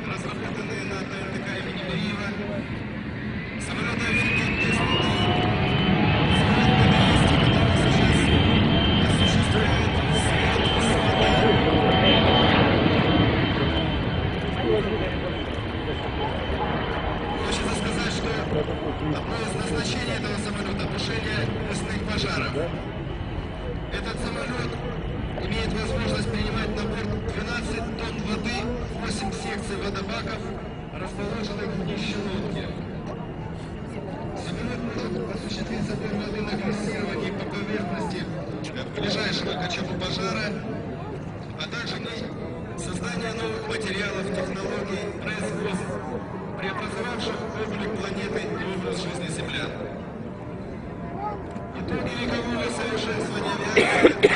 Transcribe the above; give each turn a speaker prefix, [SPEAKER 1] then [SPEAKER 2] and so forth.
[SPEAKER 1] Разработанные на ТНТК имени Леева, самолеты амфибии Т-103, осуществляют слет Хочется сказать, что одно из назначений этого самолета — тушение лесных пожаров. Этот самолет имеет возможность принимать на борт 12 тонн воды, 8 секций водобаков, расположенных в днище лодки. Самолет может осуществить забор воды на фиксировании по поверхности ближайшего к очагу пожара, а также создание новых материалов, технологий, производств, преобразовавших облик планеты и образ жизни землян. Итоги векового совершенствования авиации